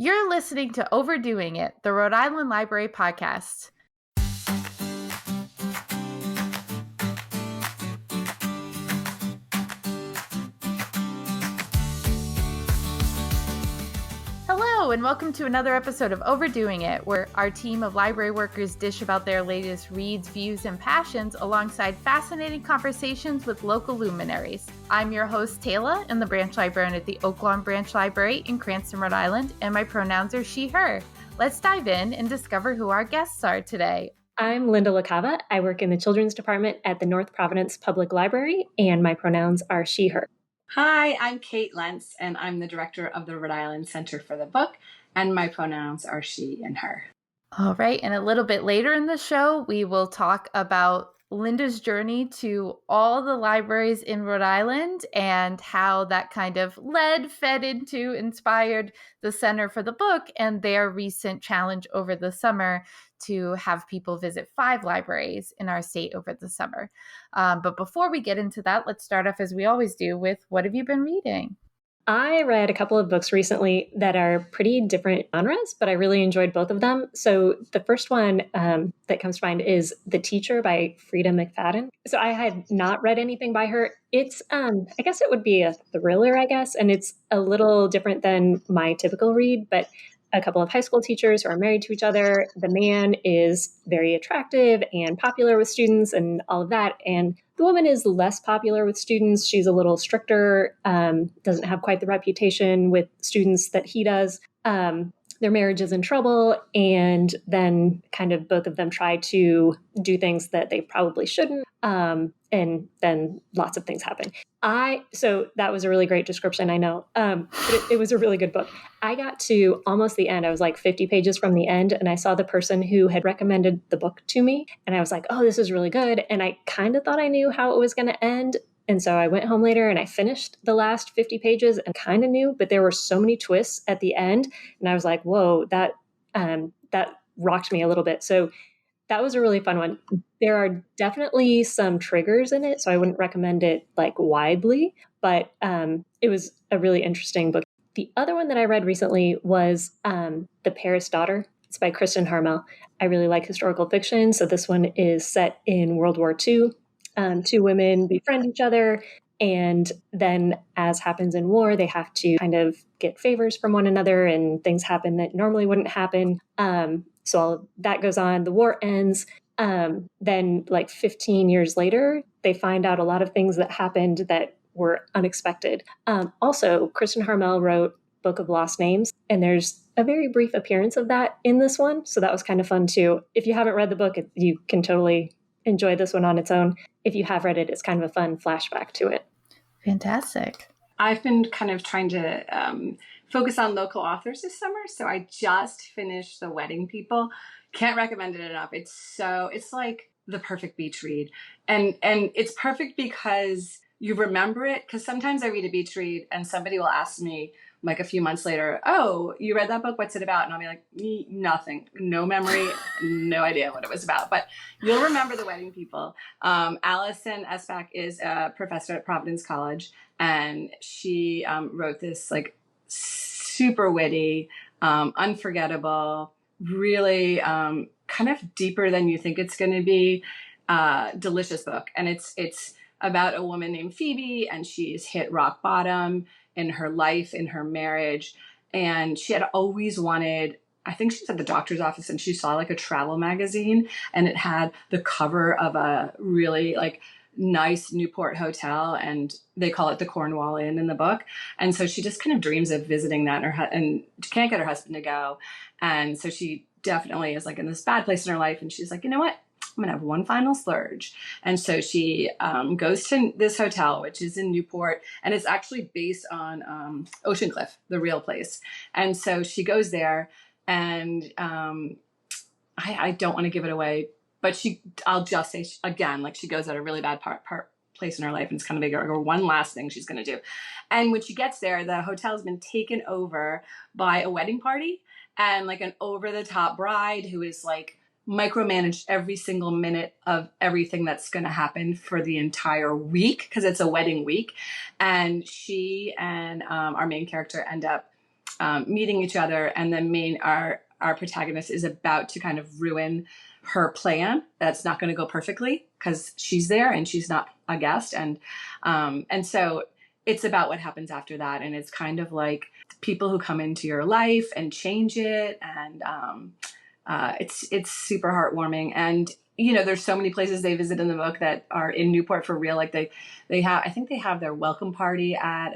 You're listening to Overdoing It, the Rhode Island Library podcast. Hello, and welcome to another episode of Overdoing It, where our team of library workers dish about their latest reads, views, and passions alongside fascinating conversations with local luminaries. I'm your host, Tayla, and the branch librarian at the Oak Lawn Branch Library in Cranston, Rhode Island, and my pronouns are she, her. Let's dive in and discover who our guests are today. I'm Lynda Lacava. I work in the children's department at the North Providence Public Library, and my pronouns are she, her. Hi, I'm Kate Lentz, and I'm the director of the Rhode Island Center for the book, and my pronouns are she and her. All right, and a little bit later in the show, we will talk about Lynda's journey to all the libraries in Rhode Island and how that kind of fed into, inspired the Center for the Book and their recent challenge over the summer to have people visit 5 libraries in our state over the summer. But before we get into that, let's start off as we always do with what have you been reading? I read a couple of books recently that are pretty different genres, but I really enjoyed both of them. So the first one that comes to mind is The Teacher by Frida McFadden. So I had not read anything by her. It's, I guess it would be a thriller, and it's a little different than my typical read, but a couple of high school teachers who are married to each other. The man is very attractive and popular with students and all of that. And the woman is less popular with students. She's a little stricter, doesn't have quite the reputation with students that he does. Their marriage is in trouble. And then kind of both of them try to do things that they probably shouldn't. And then lots of things happen. So that was a really great description, I know. But it was a really good book. I got to almost the end. I was like 50 pages from the end, and I saw the person who had recommended the book to me. And I was like, oh, this is really good. And I kind of thought I knew how it was going to end. And so I went home later and I finished the last 50 pages and kind of knew, but there were so many twists at the end. And I was like, whoa, that rocked me a little bit. So that was a really fun one. There are definitely some triggers in it, so I wouldn't recommend it widely, but it was a really interesting book. The other one that I read recently was The Paris Daughter. It's by Kristen Harmel. I really like historical fiction, so this one is set in World War II. 2 women befriend each other, and then, as happens in war, they have to kind of get favors from one another, and things happen that normally wouldn't happen. So all of that goes on. The war ends. Then 15 years later, they find out a lot of things that happened that were unexpected. Also, Kristen Harmel wrote Book of Lost Names, and there's a very brief appearance of that in this one. So that was kind of fun too. If you haven't read the book, you can totally enjoy this one on its own. If you have read it, it's kind of a fun flashback to it. Fantastic. I've been kind of trying to focus on local authors this summer. So I just finished The Wedding People. Can't recommend it enough. It's like the perfect beach read. And it's perfect because you remember it. Because sometimes I read a beach read and somebody will ask me a few months later, oh, you read that book? What's it about? And I'll be like, nothing, no memory, no idea what it was about. But you'll remember The Wedding People. Allison Esbach is a professor at Providence College. And she wrote this super witty, unforgettable, really kind of deeper than you think it's going to be, delicious book. And it's about a woman named Phoebe, and she's hit rock bottom in her life, in her marriage. And she had always wanted, I think she was at the doctor's office and she saw a travel magazine, and it had the cover of a really nice Newport hotel, and they call it the Cornwall Inn in the book. And so she just kind of dreams of visiting that, and she can't get her husband to go. And so she definitely is in this bad place in her life. And she's like, you know what? I'm going to have one final splurge. And so she goes to this hotel, which is in Newport, and it's actually based on Ocean Cliff, the real place. And so she goes there, and I don't want to give it away, but I'll just say, again, she goes at a really bad place in her life, and it's kind of big, or one last thing she's going to do. And when she gets there, the hotel's been taken over by a wedding party, and an over-the-top bride who is micromanaged every single minute of everything that's going to happen for the entire week, because it's a wedding week. And she and our main character end up meeting each other, and the our protagonist is about to kind of ruin her plan. That's not going to go perfectly because she's there and she's not a guest, and so it's about what happens after that, and it's kind of like people who come into your life and change it, and it's super heartwarming. And there's so many places they visit in the book that are in Newport for real. Like they have, I think they have their welcome party at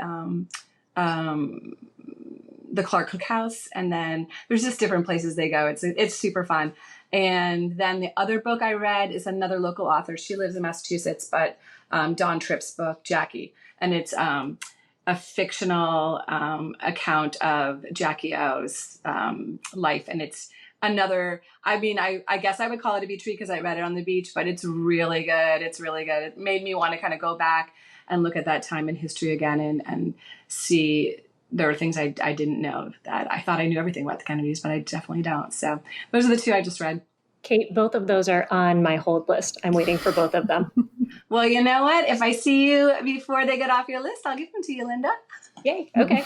the Clark Cookhouse, and then there's just different places they go. It's super fun. And then the other book I read is another local author. She lives in Massachusetts, but Dawn Tripp's book, Jackie, and it's a fictional account of Jackie O's life, and it's another. I mean, I guess I would call it a beach read because I read it on the beach, but it's really good. It's really good. It made me want to kind of go back and look at that time in history again and see. There were things I didn't know that I thought I knew everything about the Kennedys, but I definitely don't. So those are the two I just read. Kate, both of those are on my hold list. I'm waiting for both of them. Well, you know what? If I see you before they get off your list, I'll give them to you, Lynda. Yay. Okay.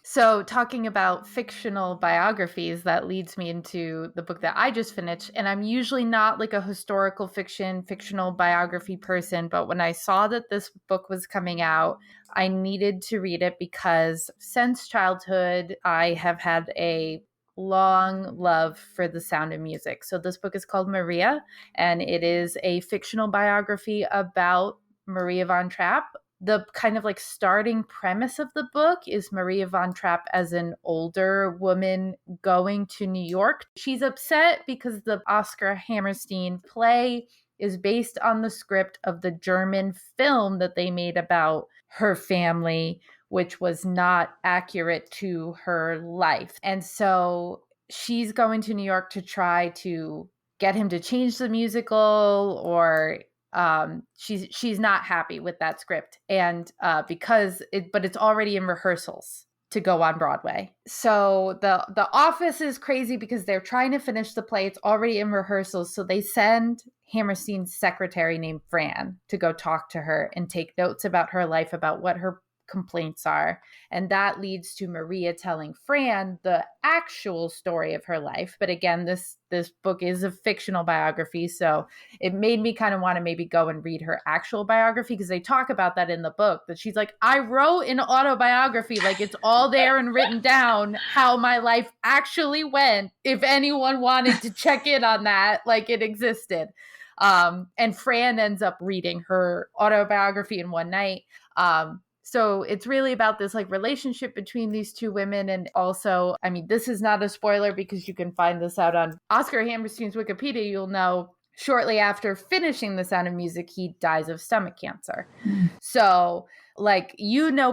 So talking about fictional biographies, that leads me into the book that I just finished. And I'm usually not like a historical fictional biography person. But when I saw that this book was coming out, I needed to read it because since childhood, I have had a long love for the sound of music. So this book is called Maria, and it is a fictional biography about Maria von Trapp. The kind of like starting premise of the book is Maria von Trapp as an older woman going to New York. She's upset because the Oscar Hammerstein play is based on the script of the German film that they made about her family, which was not accurate to her life. And so she's going to New York to try to get him to change the musical, or she's not happy with that script, and but it's already in rehearsals to go on Broadway. So the office is crazy because they're trying to finish the play. It's already in rehearsals, so they send Hammerstein's secretary named Fran to go talk to her and take notes about her life, about what her complaints are. And that leads to Maria telling Fran the actual story of her life. But again, this book is a fictional biography, so it made me kind of want to maybe go and read her actual biography, because they talk about that in the book, that she's like, I wrote an autobiography, like it's all there and written down how my life actually went. If anyone wanted to check in on that, like it existed. And Fran ends up reading her autobiography in one night. So it's really about this like relationship between these two women. And also, I mean, this is not a spoiler because you can find this out on Oscar Hammerstein's Wikipedia. You'll know shortly after finishing The Sound of Music, he dies of stomach cancer. So like,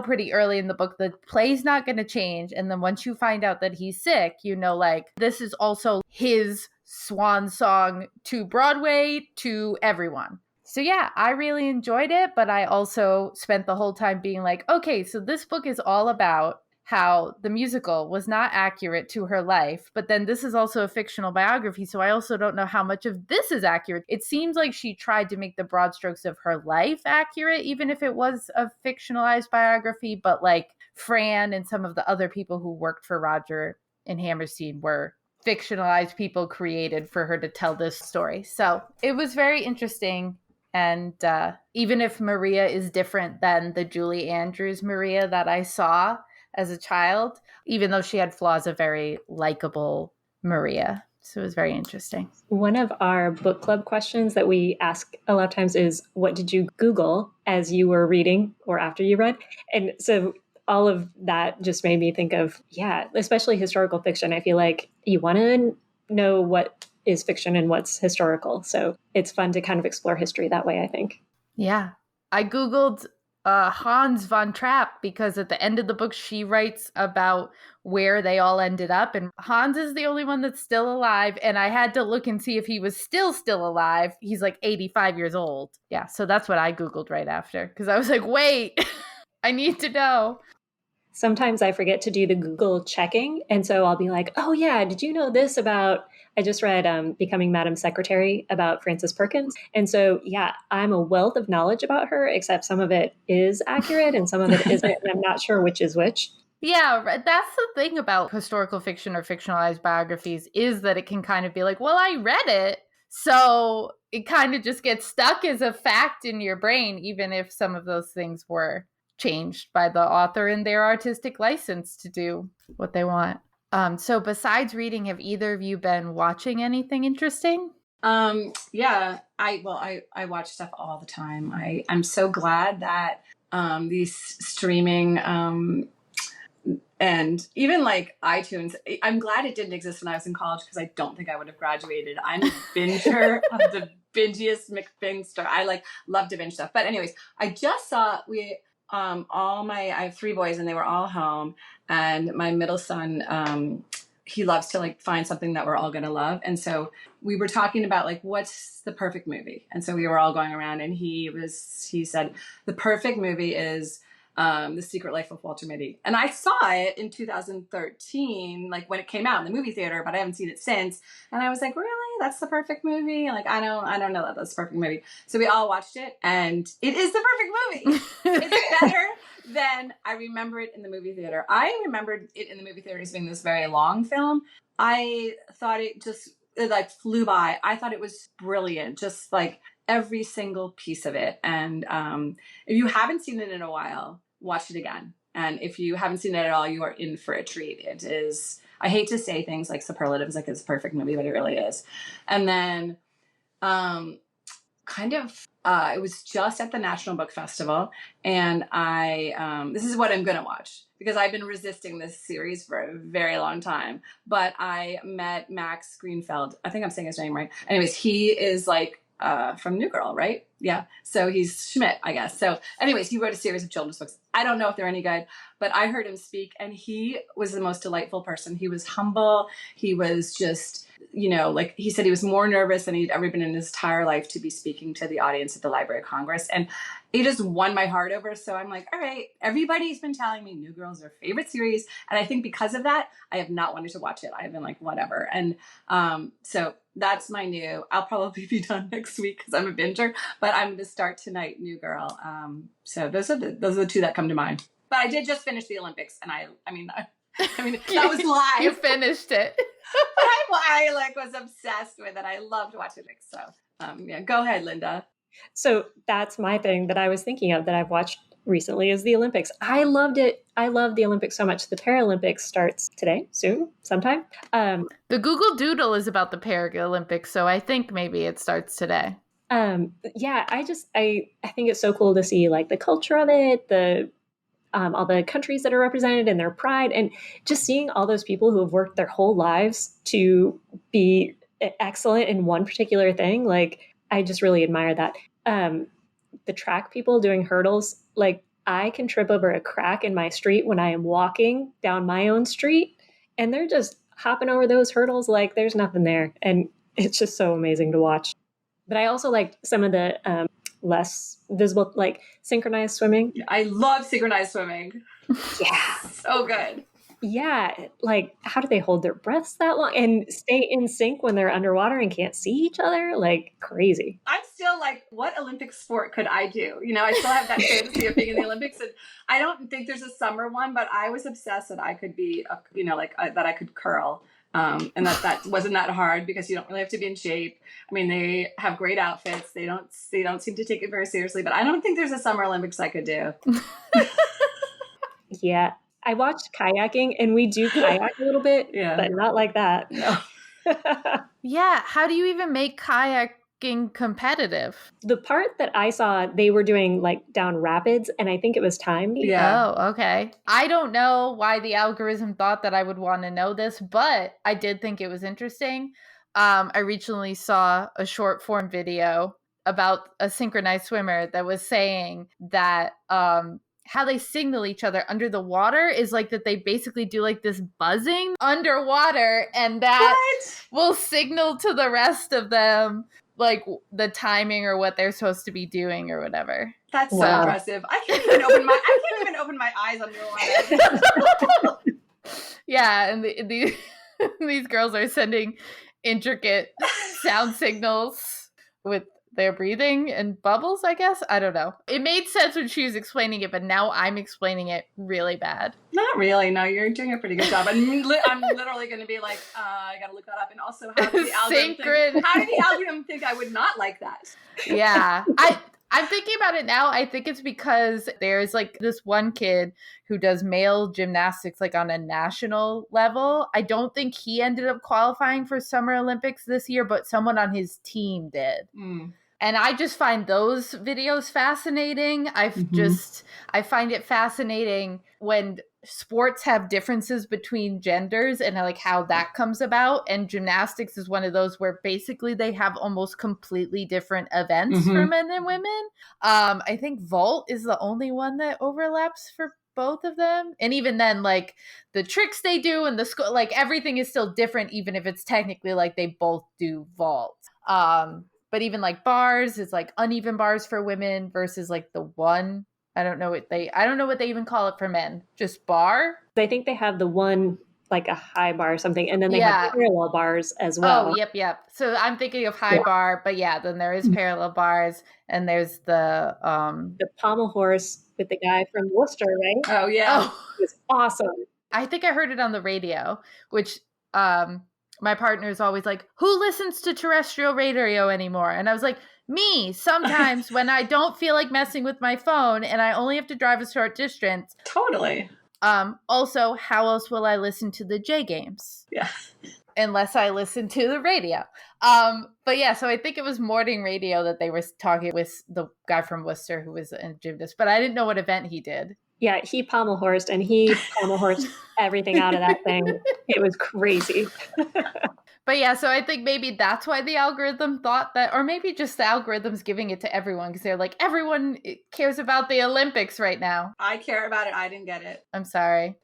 pretty early in the book, the play's not going to change. And then once you find out that he's sick, like this is also his swan song to Broadway, to everyone. So yeah, I really enjoyed it, but I also spent the whole time being like, okay, so this book is all about how the musical was not accurate to her life, but then this is also a fictional biography, so I also don't know how much of this is accurate. It seems like she tried to make the broad strokes of her life accurate, even if it was a fictionalized biography, but like Fran and some of the other people who worked for Roger and Hammerstein were fictionalized people created for her to tell this story. So it was very interesting. And even if Maria is different than the Julie Andrews Maria that I saw as a child, even though she had flaws, a very likable Maria. So it was very interesting. One of our book club questions that we ask a lot of times is, what did you Google as you were reading or after you read? And so all of that just made me think of, especially historical fiction. I feel like you want to know what is fiction and what's historical. So it's fun to kind of explore history that way, I think. Yeah. I Googled Hans von Trapp because at the end of the book, she writes about where they all ended up. And Hans is the only one that's still alive. And I had to look and see if he was still alive. He's like 85 years old. Yeah. So that's what I Googled right after, because I was like, wait, I need to know. Sometimes I forget to do the Google checking. And so I'll be like, oh yeah, did you know this about, I just read Becoming Madam Secretary about Frances Perkins. And so, I'm a wealth of knowledge about her, except some of it is accurate and some of it isn't. And I'm not sure which is which. Yeah, that's the thing about historical fiction or fictionalized biographies is that it can kind of be like, well, I read it. So it kind of just gets stuck as a fact in your brain, even if some of those things were changed by the author and their artistic license to do what they want. So besides reading, have either of you been watching anything interesting? Yeah, I watch stuff all the time. I'm so glad that these streaming and even like iTunes, I'm glad it didn't exist when I was in college because I don't think I would have graduated. I'm a binger of the bingiest McBingster. I like love to binge stuff. But anyways, I just saw I have 3 boys and they were all home, and my middle son he loves to like find something that we're all going to love. And so we were talking about like, what's the perfect movie? And so we were all going around and he said, the perfect movie is The Secret Life of Walter Mitty. And I saw it in 2013, like when it came out in the movie theater, but I haven't seen it since. And I was like, really? That's the perfect movie? Like, I don't know that that's the perfect movie. So we all watched it and it is the perfect movie. It's better than I remember it in the movie theater. I remembered it in the movie theater as being this very long film. I thought it like flew by. I thought it was brilliant. Just like every single piece of it. And if you haven't seen it in a while, watch it again. And if you haven't seen it at all, you are in for a treat. It is, I hate to say things like superlatives, like it's a perfect movie, but it really is. And then it was just at the National Book Festival, and this is what I'm going to watch because I've been resisting this series for a very long time, but I met Max Greenfeld. I think I'm saying his name right. Anyways, he is like from New Girl, right? Yeah. So he's Schmidt, I guess. So anyways, he wrote a series of children's books. I don't know if they're any good, but I heard him speak and he was the most delightful person. He was humble. He was just, like he said, he was more nervous than he'd ever been in his entire life to be speaking to the audience at the Library of Congress. And it just won my heart over. So I'm like, all right, everybody's been telling me New Girl is their favorite series. And I think because of that, I have not wanted to watch it. I've been like, whatever. And so that's my new, I'll probably be done next week because I'm a binger, but I'm going to start tonight, New Girl. So those are the 2 that come to mind. But I did just finish the Olympics, and I mean that was live. You finished it. I like was obsessed with it. I loved watching it. So yeah, go ahead, Lynda. So that's my thing that I was thinking of that I've watched recently is the Olympics. I loved it. I love the Olympics so much. The Paralympics starts today, soon, sometime. The Google Doodle is about the Paralympics, so I think maybe it starts today. Yeah, I think it's so cool to see like the culture of it, the all the countries that are represented and their pride, and just seeing all those people who have worked their whole lives to be excellent in one particular thing. Like, I just really admire that. The track people doing hurdles, like I can trip over a crack in my street when I am walking down my own street, and they're just hopping over those hurdles like there's nothing there. And it's just so amazing to watch. But I also liked some of the less visible, like synchronized swimming. I love synchronized swimming. Yeah. So good. Yeah. Like, how do they hold their breaths that long and stay in sync when they're underwater and can't see each other? Like, crazy. I'm still like, what Olympic sport could I do? I still have that fantasy of being in the Olympics. And I don't think there's a summer one, but I was obsessed that I could be, that I could curl. And that wasn't that hard because you don't really have to be in shape. I mean, they have great outfits. They don't seem to take it very seriously, but I don't think there's a Summer Olympics I could do. Yeah. I watched kayaking, and we do kayak a little bit, but not like that. No. Yeah. How do you even make kayaking competitive? The part that I saw, they were doing like down rapids, and I think it was timed. Yeah. Oh, okay. I don't know why the algorithm thought that I would want to know this, but I did think it was interesting. I recently saw a short form video about a synchronized swimmer that was saying that how they signal each other under the water is like that they basically do like this buzzing underwater, and that will signal to the rest of them like the timing or what they're supposed to be doing or whatever. That's so impressive. I can't even open my eyes underwater. Yeah, and these girls are sending intricate sound signals with they're breathing in bubbles, I guess. I don't know. It made sense when she was explaining it, but now I'm explaining it really bad. Not really. No, you're doing a pretty good job. I'm literally going to be like, I got to look that up. And also, how did the algorithm think I would not like that? Yeah. I'm thinking about it now. I think it's because there's like this one kid who does male gymnastics like on a national level. I don't think he ended up qualifying for Summer Olympics this year, but someone on his team did. And I just find those videos fascinating. I find it fascinating when sports have differences between genders and like how that comes about. And gymnastics is one of those where basically they have almost completely different events for men and women. I think vault is the only one that overlaps for both of them. And even then, like the tricks they do and the like everything is still different, even if it's technically like they both do vault. But even like bars, it's like uneven bars for women versus like the one. I don't know what they even call it for men. Just bar. I think they have the one like a high bar or something, and then they have parallel bars as well. Oh, yep. So I'm thinking of high bar, but then there is parallel bars, and there's the pommel horse with the guy from Worcester, right? Oh yeah, it was awesome. I think I heard it on the radio, which my partner is always like, who listens to terrestrial radio anymore? And I was like, me, sometimes when I don't feel like messing with my phone and I only have to drive a short distance. Totally. Also, how else will I listen to the J games? Yeah. Unless I listen to the radio. But yeah, so I think it was morning radio that they were talking with the guy from Worcester who was a gymnast, but I didn't know what event he did. Yeah, he pommel horsed and he pommel horsed everything out of that thing. It was crazy. But yeah, so I think maybe that's why the algorithm thought that, or maybe just the algorithm's giving it to everyone because they're like, everyone cares about the Olympics right now. I care about it. I didn't get it. I'm sorry.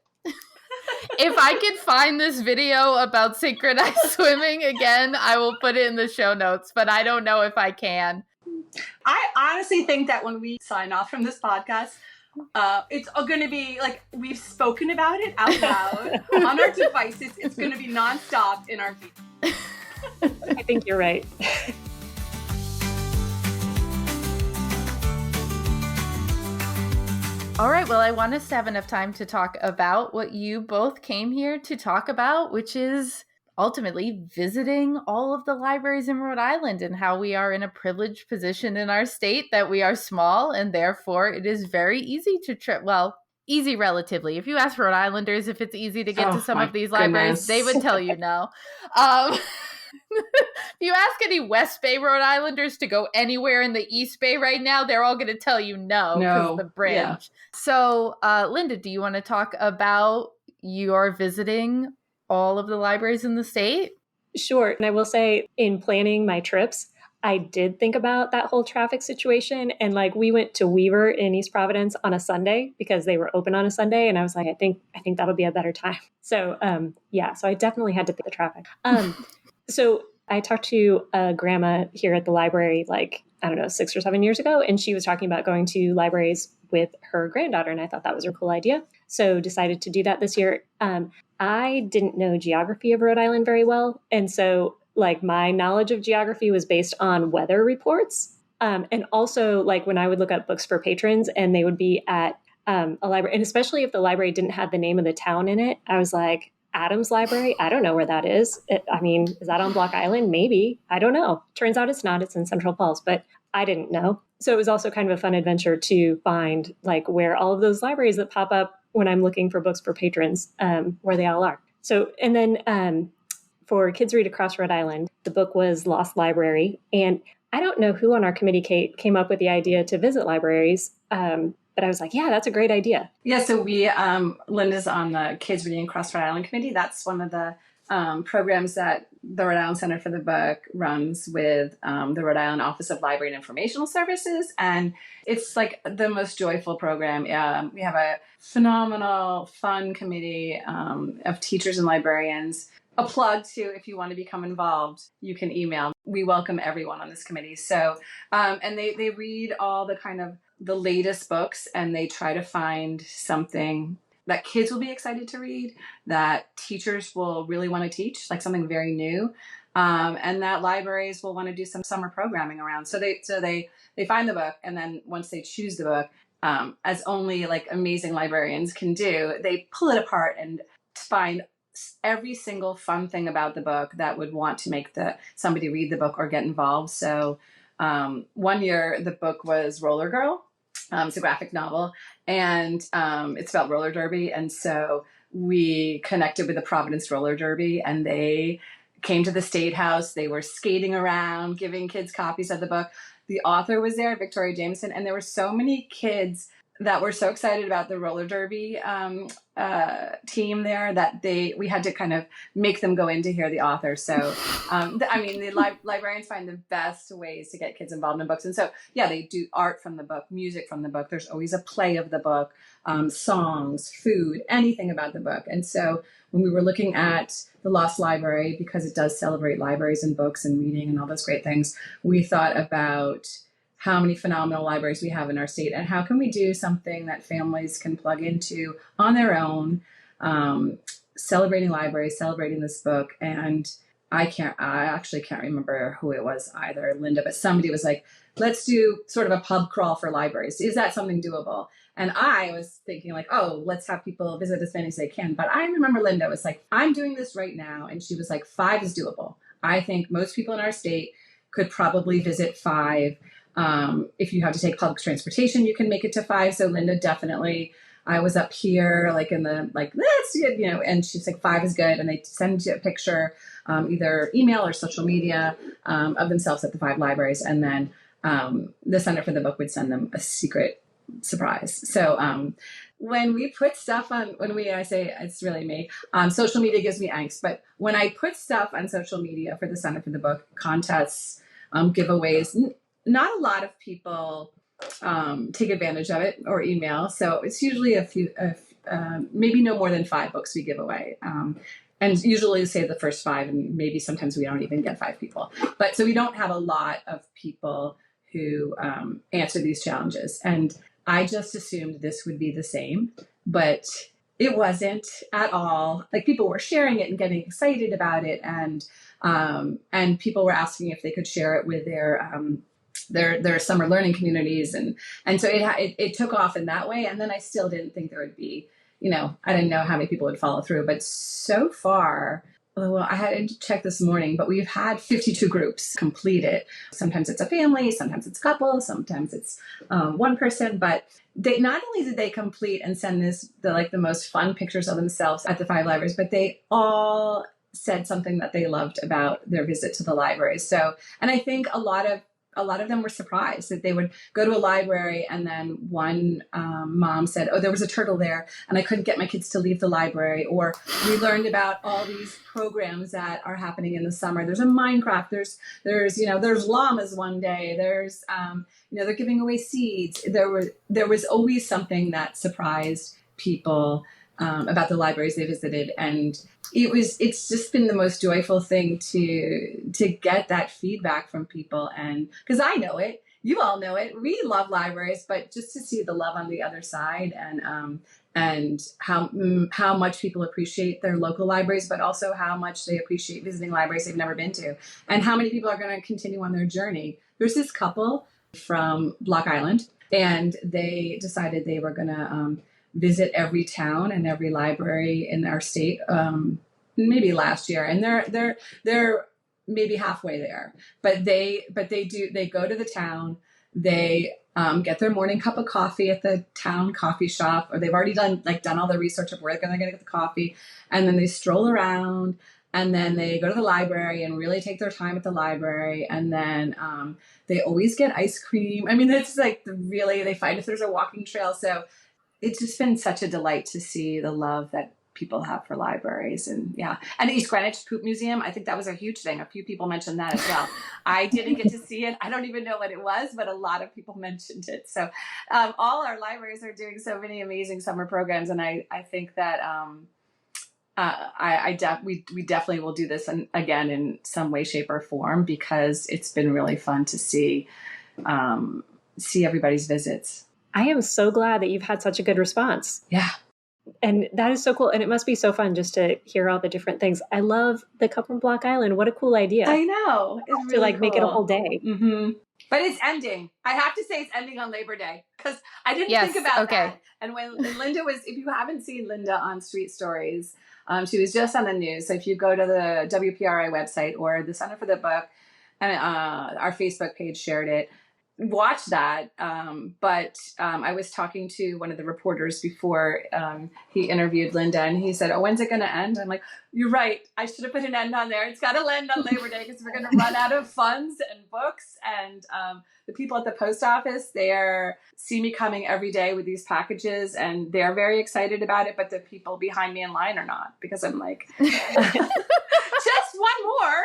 If I could find this video about synchronized swimming again, I will put it in the show notes, but I don't know if I can. I honestly think that when we sign off from this podcast, it's going to be like we've spoken about it out loud on our devices. It's going to be nonstop in our feed. I think you're right. All right. Well, I want us to have enough time to talk about what you both came here to talk about, which is ultimately visiting all of the libraries in Rhode Island and how we are in a privileged position in our state that we are small and therefore it is very easy to easy relatively. If you ask Rhode Islanders if it's easy to get to some of these libraries, they would tell you no. If you ask any West Bay Rhode Islanders to go anywhere in the East Bay right now, they're all going to tell you no because of the bridge. Yeah. So, Lynda, do you want to talk about your visiting all of the libraries in the state? Sure. And I will say in planning my trips, I did think about that whole traffic situation. And like we went to Weaver in East Providence on a Sunday because they were open on a Sunday. And I was like, I think that'll be a better time. So, so I definitely had to pick the traffic. So I talked to a grandma here at the library, 6 or 7 years ago, and she was talking about going to libraries with her granddaughter. And I thought that was a cool idea. So decided to do that this year. I didn't know geography of Rhode Island very well. And so my knowledge of geography was based on weather reports. And also when I would look up books for patrons and they would be at a library, and especially if the library didn't have the name of the town in it, I was like, Adams Library? I don't know where that is. Is that on Block Island? Maybe. I don't know. Turns out it's not. It's in Central Falls, but I didn't know. So it was also kind of a fun adventure to find where all of those libraries that pop up when I'm looking for books for patrons, where they all are. So, and then for Kids Read Across Rhode Island, the book was Lost Library. And I don't know who on our committee, Kate, came up with the idea to visit libraries. But I was like, yeah, that's a great idea. Yeah, so we, Lynda's on the Kids Reading Across Rhode Island committee. That's one of the programs that the Rhode Island Center for the Book runs with the Rhode Island Office of Library and Informational Services. And it's the most joyful program. We have a phenomenal, fun committee of teachers and librarians. A plug to, if you want to become involved, you can email. We welcome everyone on this committee. So, and they read all the latest books, and they try to find something that kids will be excited to read, that teachers will really want to teach, something very new. and that libraries will want to do some summer programming around. So they find the book, and then once they choose the book, as only like amazing librarians can do, they pull it apart and find every single fun thing about the book that would want to make somebody read the book or get involved. So one year the book was Roller Girl. It's a graphic novel, and it's about roller derby. And so we connected with the Providence roller derby, and they came to the State House. They were skating around, giving kids copies of the book. The author was there, Victoria Jameson, and there were so many kids that were so excited about the roller derby team there that we had to kind of make them go in to hear the author. So, the librarians find the best ways to get kids involved in books. And so, yeah, they do art from the book, music from the book. There's always a play of the book, songs, food, anything about the book. And so when we were looking at the Lost Library, because it does celebrate libraries and books and reading and all those great things, we thought about how many phenomenal libraries we have in our state, and how can we do something that families can plug into on their own, celebrating libraries, celebrating this book. And I actually can't remember who it was either, Lynda, but somebody was like, let's do sort of a pub crawl for libraries. Is that something doable? And I was thinking like, oh, let's have people visit as many as they can. But I remember Lynda was like, I'm doing this right now. And she was like, 5 is doable. I think most people in our state could probably visit 5. If you have to take public transportation, you can make it to 5. So Lynda, definitely, I was up here like in the, like, let's, and she's like, 5 is good. And they send you a picture, either email or social media, of themselves at the 5 libraries. And then, the Center for the Book would send them a secret surprise. So, when we put stuff on, I say it's really me, social media gives me angst, but when I put stuff on social media for the Center for the Book, contests, giveaways, not a lot of people take advantage of it or email. So it's usually a few, maybe no more than 5 books we give away. And usually say the first 5, and maybe sometimes we don't even get 5 people. But so we don't have a lot of people who answer these challenges. And I just assumed this would be the same, but it wasn't at all. Like, people were sharing it and getting excited about it. And people were asking if they could share it with their summer learning communities. And so it took off in that way. And then I still didn't think there would be, I didn't know how many people would follow through, but so far, well, I had to check this morning, but we've had 52 groups complete it. Sometimes it's a family, sometimes it's a couple, sometimes it's one person, but they not only did they complete and send the most fun pictures of themselves at the 5 libraries, but they all said something that they loved about their visit to the library. So, and I think a lot of them were surprised that they would go to a library, and then one mom said, oh, there was a turtle there and I couldn't get my kids to leave the library. Or we learned about all these programs that are happening in the summer. There's a Minecraft, there's llamas one day, there's, they're giving away seeds. There was always something that surprised people about the libraries they visited. And it's just been the most joyful thing to get that feedback from people. And because I know it, you all know it, we love libraries, but just to see the love on the other side, and how much people appreciate their local libraries, but also how much they appreciate visiting libraries they've never been to, and how many people are going to continue on their journey. There's this couple from Block Island, and they decided they were going to visit every town and every library in our state, maybe last year, and they're maybe halfway there. But they go to the town, they get their morning cup of coffee at the town coffee shop, or they've already done all the research of where they're going to get the coffee, and then they stroll around, and then they go to the library and really take their time at the library, and then they always get ice cream. I mean, it's like they find if there's a walking trail. So it's just been such a delight to see the love that people have for libraries. And yeah. And the East Greenwich Poop Museum, I think that was a huge thing. A few people mentioned that as well. I didn't get to see it. I don't even know what it was, but a lot of people mentioned it. So all our libraries are doing so many amazing summer programs. And I think that we definitely will do this again in some way, shape, or form, because it's been really fun to see everybody's visits. I am so glad that you've had such a good response. Yeah. And that is so cool. And it must be so fun just to hear all the different things. I love the Cup from Block Island. What a cool idea. I know. It's really to like cool. make it a whole day. Mm-hmm. But it's ending. I have to say it's ending on Labor Day because I didn't think about that. And when Lynda was, if you haven't seen Lynda on Street Stories, she was just on the news. So if you go to the WPRI website or the Center for the Book, and our Facebook page shared it, watch that. But I was talking to one of the reporters before he interviewed Lynda, and he said, "Oh, when's it going to end?" I'm like, "You're right. I should have put an end on there. It's got to end on Labor Day because we're going to run out of funds and books." And the people at the post office, they see me coming every day with these packages, and they're very excited about it. But the people behind me in line are not, because I'm like, just one more.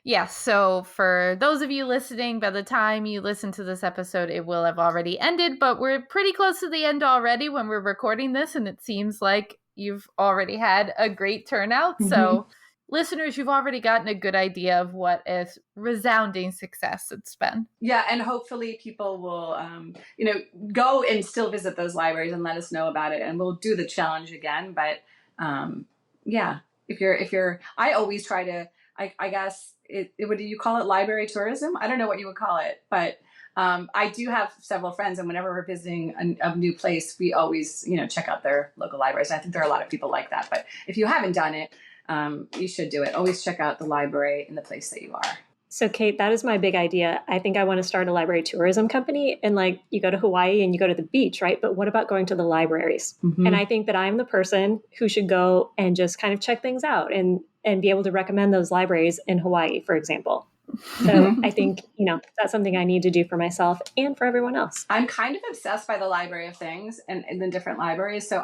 Yes. So for those of you listening, by the time you listen to this episode, it will have already ended, but we're pretty close to the end already when we're recording this. And it seems like you've already had a great turnout. Mm-hmm. So listeners, you've already gotten a good idea of what a resounding success it's been. Yeah. And hopefully people will, go and still visit those libraries and let us know about it. And we'll do the challenge again. But if you're, I always try to, I guess, what do you call it? Library tourism? I don't know what you would call it, but I do have several friends, and whenever we're visiting a new place, we always, check out their local libraries. And I think there are a lot of people like that. But if you haven't done it, you should do it. Always check out the library in the place that you are. So, Kate, that is my big idea. I think I want to start a library tourism company. And like, you go to Hawaii and you go to the beach, right? But what about going to the libraries? Mm-hmm. And I think that I'm the person who should go and just kind of check things out and be able to recommend those libraries in Hawaii, for example. So I think, that's something I need to do for myself and for everyone else. I'm kind of obsessed by the Library of Things and the different libraries. So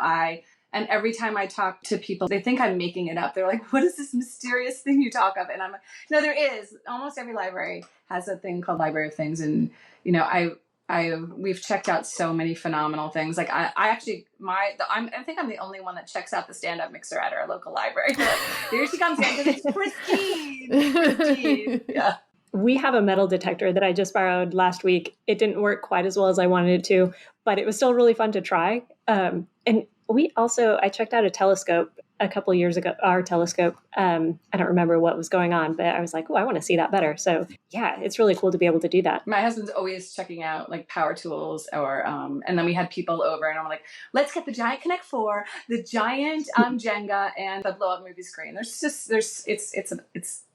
and every time I talk to people, they think I'm making it up. They're like, "What is this mysterious thing you talk of?" And I'm like, "No, there is. Almost every library has a thing called Library of Things." And, we've checked out so many phenomenal things. Like I think I'm the only one that checks out the stand-up mixer at our local library. Like, here she comes in, because it's pristine. Yeah. We have a metal detector that I just borrowed last week. It didn't work quite as well as I wanted it to, but it was still really fun to try. And I checked out a telescope a couple of years ago, our telescope. I don't remember what was going on, but I was like, "Oh, I want to see that better." So yeah, it's really cool to be able to do that. My husband's always checking out like power tools and then we had people over and I'm like, "Let's get the giant Connect 4, the giant Jenga, and the blow up movie screen."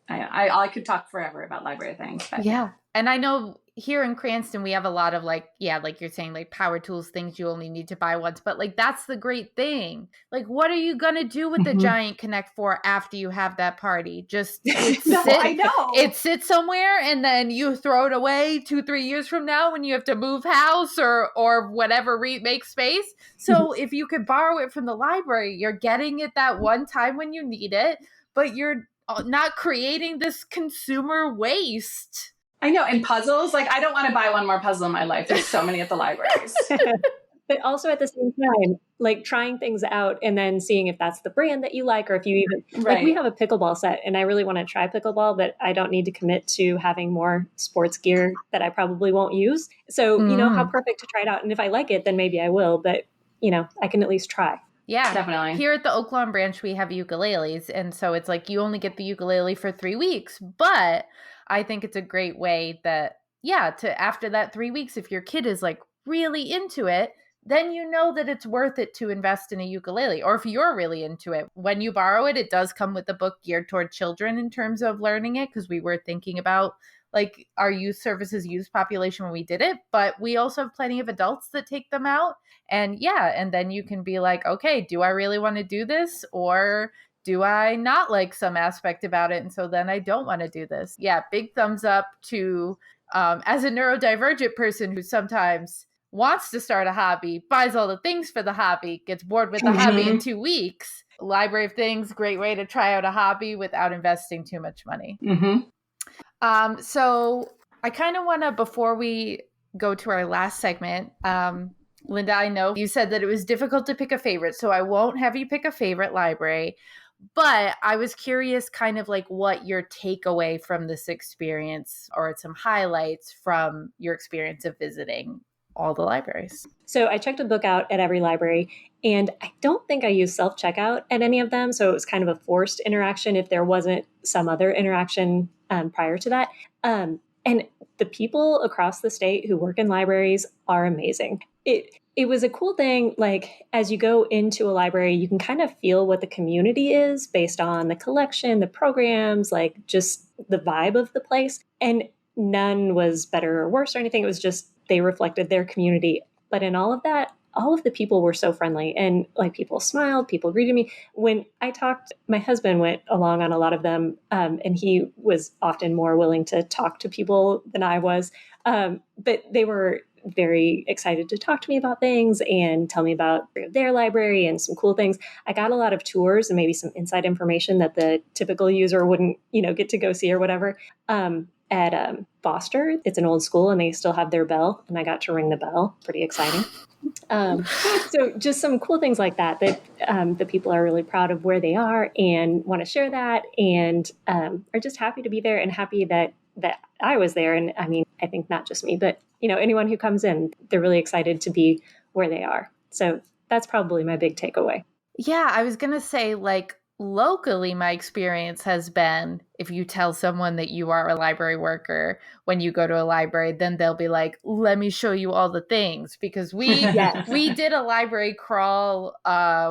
I could talk forever about library things. But. Yeah. And I know here in Cranston, we have a lot of like you're saying, like power tools, things you only need to buy once. But like, that's the great thing. Like, what are you going to do with the giant Connect 4 after you have that party? Just it sits somewhere and then you throw it away 2-3 years from now when you have to move house or whatever, make space. So if you could borrow it from the library, you're getting it that one time when you need it, but you're not creating this consumer waste. I know. And puzzles, like I don't want to buy one more puzzle in my life. There's so many at the libraries. But also at the same time, like trying things out and then seeing if that's the brand that you like, or if you even, like we have a pickleball set and I really want to try pickleball, but I don't need to commit to having more sports gear that I probably won't use. So, how perfect to try it out. And if I like it, then maybe I will, but I can at least try. Yeah, definitely. Here at the Oak Lawn branch, we have ukuleles. And so it's like you only get the ukulele for 3 weeks. But I think it's a great way that, to after that 3 weeks, if your kid is like really into it, then you know that it's worth it to invest in a ukulele. Or if you're really into it, when you borrow it, it does come with a book geared toward children in terms of learning it, because we were thinking about like our youth services youth population when we did it, but we also have plenty of adults that take them out. And and then you can be like, okay, do I really want to do this? Or do I not like some aspect about it? And so then I don't want to do this. Yeah, big thumbs up to, as a neurodivergent person who sometimes wants to start a hobby, buys all the things for the hobby, gets bored with the hobby in 2 weeks. Library of Things, great way to try out a hobby without investing too much money. So I kind of want to, before we go to our last segment, Lynda, I know you said that it was difficult to pick a favorite, so I won't have you pick a favorite library, but I was curious kind of like what your takeaway from this experience or some highlights from your experience of visiting all the libraries. So I checked a book out at every library, and I don't think I used self-checkout at any of them. So it was kind of a forced interaction if there wasn't some other interaction prior to that. And the people across the state who work in libraries are amazing. It was a cool thing. Like, as you go into a library, you can kind of feel what the community is based on the collection, the programs, like just the vibe of the place. And none was better or worse or anything. It was just they reflected their community. But in all of that, all of the people were so friendly, and like people smiled, people greeted me. When I talked, my husband went along on a lot of them, and he was often more willing to talk to people than I was. But they were very excited to talk to me about things and tell me about their library and some cool things. I got a lot of tours and maybe some inside information that the typical user wouldn't, get to go see or whatever. At Foster, it's an old school and they still have their bell, and I got to ring the bell. Pretty exciting. So just some cool things like that the people are really proud of where they are and want to share that, and are just happy to be there and happy that I was there. And I mean, I think not just me, but anyone who comes in, they're really excited to be where they are. So that's probably my big takeaway. Yeah, I was going to say, like, locally, my experience has been if you tell someone that you are a library worker when you go to a library, then they'll be like, let me show you all the things. Because we did a library crawl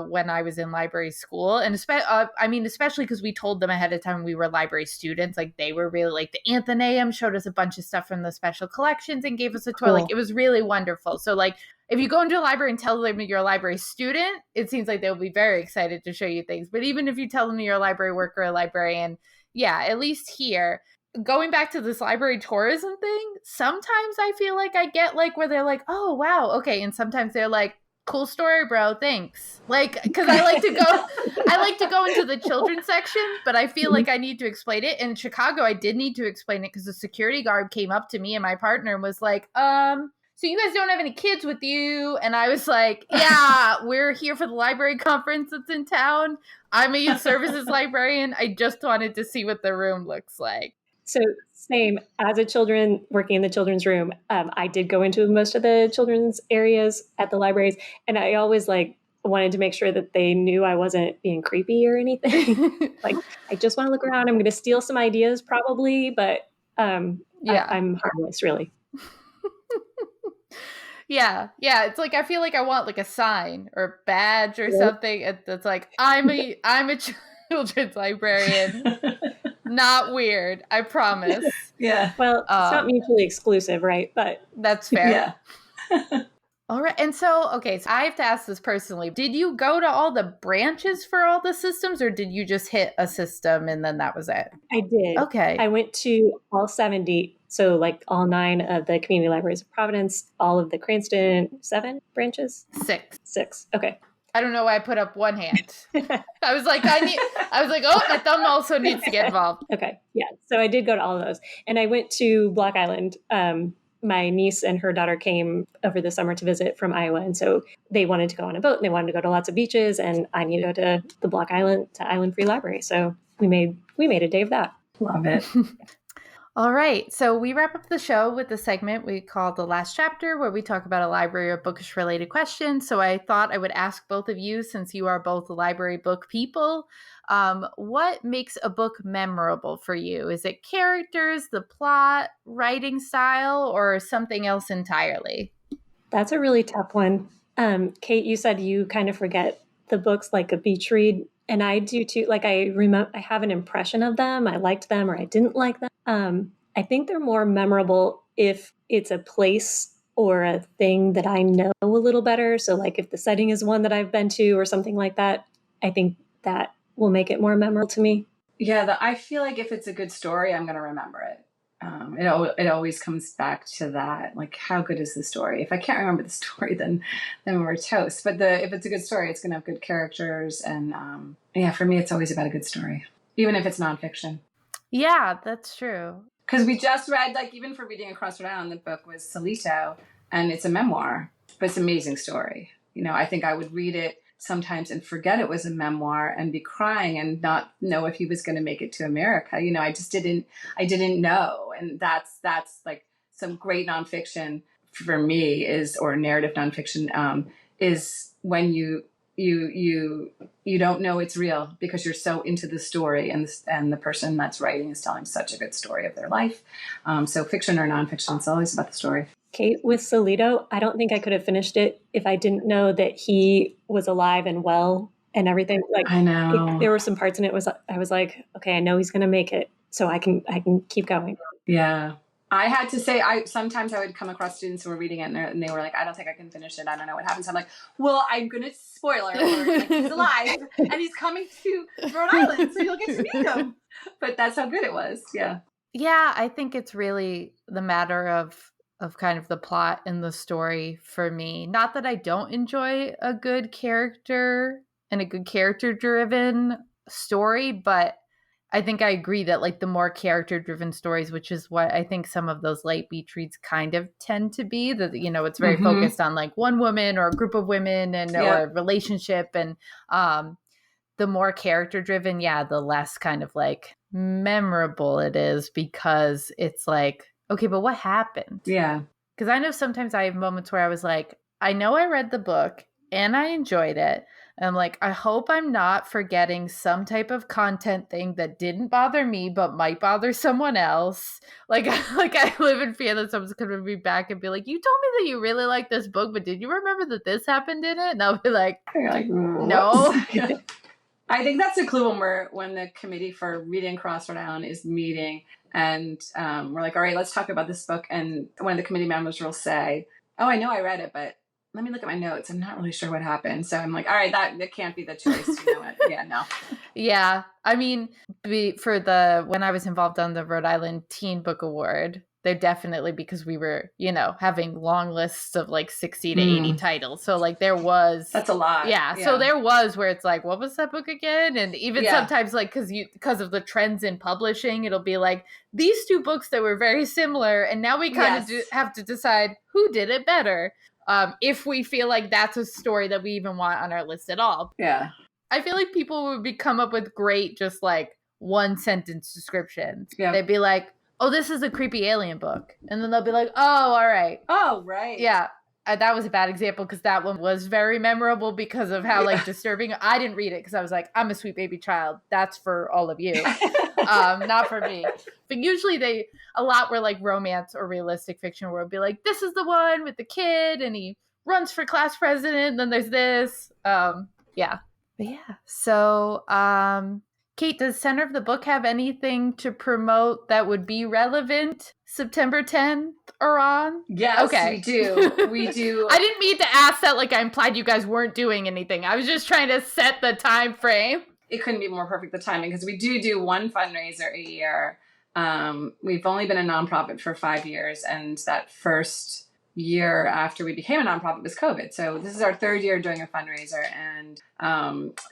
when I was in library school. And especially because we told them ahead of time we were library students. Like, they were really like, the Athenaeum showed us a bunch of stuff from the special collections and gave us a tour. Cool. Like, it was really wonderful. So like, if you go into a library and tell them you're a library student, it seems like they'll be very excited to show you things. But even if you tell them you're a library worker, a librarian, yeah, at least here, going back to this library tourism thing, sometimes I feel like I get like where they're like, oh, wow, okay. And sometimes they're like, cool story, bro, thanks. Like, because I like to go into the children's section, but I feel like I need to explain it. In Chicago, I did need to explain it because the security guard came up to me and my partner and was like, so you guys don't have any kids with you? And I was like, yeah, we're here for the library conference that's in town. I'm a youth services librarian. I just wanted to see what the room looks like. So same, as a children working in the children's room, I did go into most of the children's areas at the libraries, and I always wanted to make sure that they knew I wasn't being creepy or anything. Like, I just want to look around. I'm going to steal some ideas probably, but I'm harmless, really. Yeah. It's like, I feel like I want like a sign or a badge or something that's like, I'm a children's librarian. Not weird, I promise. Yeah. Well, it's not mutually exclusive, right? But that's fair. Yeah. All right. And so I have to ask this personally. Did you go to all the branches for all the systems, or did you just hit a system and then that was it? I did. Okay. I went to all 70. So like all 9 of the community libraries of Providence, all of the Cranston, 7 branches? 6. Okay. I don't know why I put up one hand. I was like, oh, my thumb also needs to get involved. Okay. Yeah. So I did go to all of those. And I went to Block Island. My niece and her daughter came over the summer to visit from Iowa. And so they wanted to go on a boat and they wanted to go to lots of beaches. And I needed to go to the Block Island, to Island Free Library. So we made a day of that. Love it. All right. So we wrap up the show with the segment we call The Last Chapter, where we talk about a library or bookish related question. So I thought I would ask both of you, since you are both library book people, what makes a book memorable for you? Is it characters, the plot, writing style, or something else entirely? That's a really tough one. Kate, you said you kind of forget the books like a beach read. And I do too. Like, I have an impression of them. I liked them or I didn't like them. I think they're more memorable if it's a place or a thing that I know a little better. So like if the setting is one that I've been to or something like that, I think that will make it more memorable to me. Yeah, I feel like if it's a good story, I'm going to remember it. It always comes back to that. Like, how good is the story? If I can't remember the story, then we're toast. But if it's a good story, it's going to have good characters. And for me, it's always about a good story, even if it's nonfiction. Yeah, that's true. Because we just read, like, even for Reading Across Rhode Island, the book was Solito, and it's a memoir, but it's an amazing story. I think I would read it sometimes and forget it was a memoir and be crying and not know if he was going to make it to America. I didn't know. And that's like some great nonfiction for me is, or narrative nonfiction, is when you don't know it's real because you're so into the story, and the person that's writing is telling such a good story of their life. So fiction or nonfiction, it's always about the story. Kate, with Solito, I don't think I could have finished it if I didn't know that he was alive and well and everything. Like, I know. There were some parts in it I was like, okay, I know he's going to make it, so I can keep going. Yeah. I had to say, sometimes I would come across students who were reading it and they were like, I don't think I can finish it. I don't know what happens. I'm like, well, I'm going to spoiler alert, like, he's alive and he's coming to Rhode Island, so you'll get to meet him. But that's how good it was. Yeah. Yeah, I think it's really the matter of kind of the plot and the story for me. Not that I don't enjoy a good character and a good character-driven story, but I think I agree that like the more character-driven stories, which is what I think some of those light beach reads kind of tend to be, that, you know, it's very focused on like one woman or a group of women and or a relationship, and the more character-driven, the less kind of like memorable it is, because it's like, okay, but what happened? Yeah. Because I know sometimes I have moments where I was like, I know I read the book and I enjoyed it. And I'm like, I hope I'm not forgetting some type of content thing that didn't bother me, but might bother someone else. Like I live in fear that someone's going to be back and be like, you told me that you really liked this book, but did you remember that this happened in it? And I'll be like, no. I think that's a clue when the committee for Reading Across Rhode Island is meeting, and we're like, all right, let's talk about this book. And one of the committee members will say, oh, I know I read it, but let me look at my notes. I'm not really sure what happened. So I'm like, all right, that can't be the choice. You know what? Yeah, no. Yeah. I mean, when I was involved on the Rhode Island Teen Book Award, they're definitely, because we were, you know, having long lists of like 60 to 80 titles. So like there was. That's a lot. Yeah. So there was where it's like, what was that book again? And even sometimes like, because of the trends in publishing, it'll be like these two books that were very similar. And now we kind of have to decide who did it better. If we feel like that's a story that we even want on our list at all. Yeah. I feel like people would come up with great, just like one sentence descriptions. Yeah. They'd be like, oh, this is a creepy alien book. And then they'll be like, oh, all right. Oh, right. Yeah. That was a bad example because that one was very memorable because of how like disturbing. I didn't read it because I was like, I'm a sweet baby child. That's for all of you. Not for me. But usually a lot were like romance or realistic fiction where it'd be like, this is the one with the kid and he runs for class president. And then there's this. Yeah. But yeah. So, Kate, does Center of the Book have anything to promote that would be relevant September 10th or on? Yes, okay. We do. We do. I didn't mean to ask that like I implied you guys weren't doing anything. I was just trying to set the time frame. It couldn't be more perfect, the timing, because we do one fundraiser a year. We've only been a nonprofit for 5 years, and that first year after we became a nonprofit was COVID. So this is our third year doing a fundraiser, and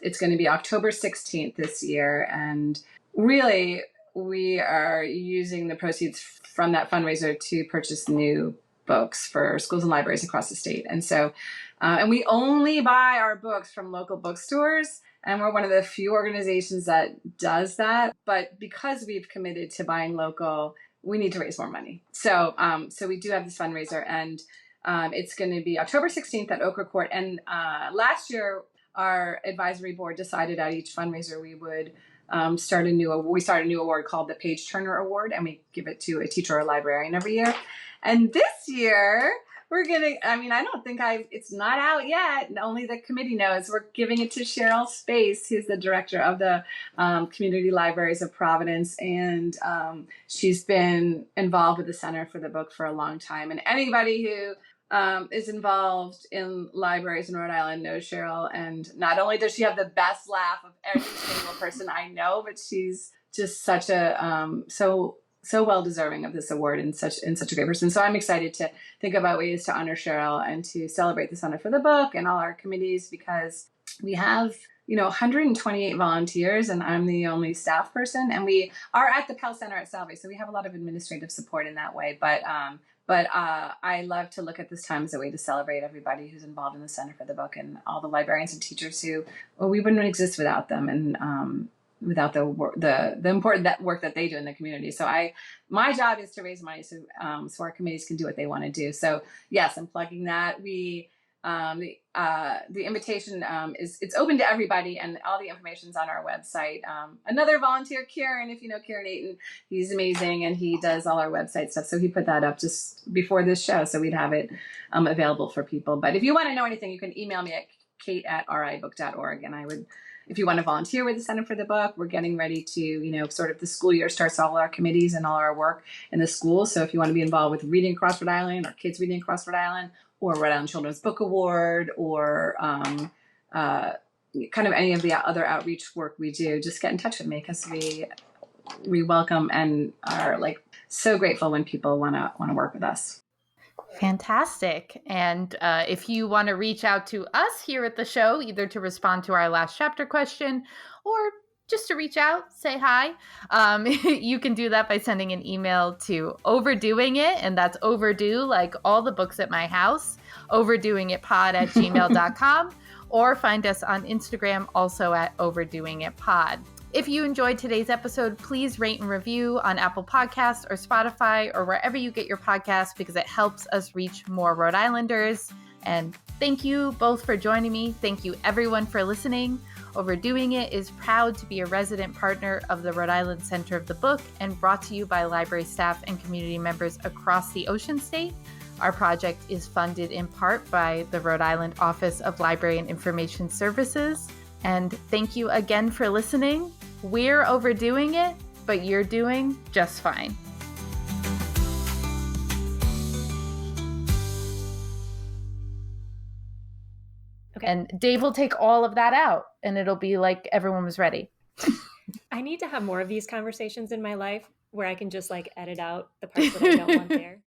it's going to be October 16th this year. And really, we are using the proceeds from that fundraiser to purchase new books for schools and libraries across the state. And so, and we only buy our books from local bookstores. And we're one of the few organizations that does that. But because we've committed to buying local, we need to raise more money. So we do have this fundraiser, and it's going to be October 16th at Okra Court. And last year, our advisory board decided at each fundraiser we would start a new award called the Page Turner Award, and we give it to a teacher or a librarian every year. And this year, we're I don't think it's not out yet. Only the committee knows. We're giving it to Cheryl Space, who's the director of the Community Libraries of Providence. And she's been involved with the Center for the Book for a long time. And anybody who is involved in libraries in Rhode Island knows Cheryl. And not only does she have the best laugh of every single person I know, but she's just such a, so well deserving of this award and such a great person. So I'm excited to think about ways to honor Cheryl and to celebrate the Center for the Book and all our committees, because we have 128 volunteers, and I'm the only staff person, and we are at the Pell Center at Salve, so we have a lot of administrative support in that way. But I love to look at this time as a way to celebrate everybody who's involved in the Center for the Book and all the librarians and teachers who we wouldn't exist without them. without the important work that they do in the community. So my job is to raise money so our committees can do what they want to do. So yes, I'm plugging that. The invitation it's open to everybody, and all the information's on our website. Another volunteer, Kieran, if you know Kieran Ayton, he's amazing, and he does all our website stuff. So he put that up just before this show, so we'd have it available for people. But if you want to know anything, you can email me at kate@ribook.org, and if you want to volunteer with the Center for the Book, we're getting ready to, sort of the school year starts, all our committees and all our work in the school. So if you want to be involved with Reading Across Rhode Island, or Kids Reading Across Rhode Island, or Rhode Island Children's Book Award, or kind of any of the other outreach work we do, just get in touch with me, because we welcome and are like so grateful when people want to work with us. Fantastic. And if you want to reach out to us here at the show, either to respond to our last chapter question or just to reach out, say hi, you can do that by sending an email to Overdoing It, and that's overdue, like all the books at my house, overdoingitpod@gmail.com, or find us on Instagram, also at overdoingitpod. If you enjoyed today's episode, please rate and review on Apple Podcasts or Spotify or wherever you get your podcasts, because it helps us reach more Rhode Islanders. And thank you both for joining me. Thank you everyone for listening. Overdoing It is proud to be a resident partner of the Rhode Island Center of the Book, and brought to you by library staff and community members across the Ocean State. Our project is funded in part by the Rhode Island Office of Library and Information Services. And thank you again for listening. We're overdoing it, but you're doing just fine. Okay. And Dave will take all of that out, and it'll be like everyone was ready. I need to have more of these conversations in my life where I can just edit out the parts that I don't want there.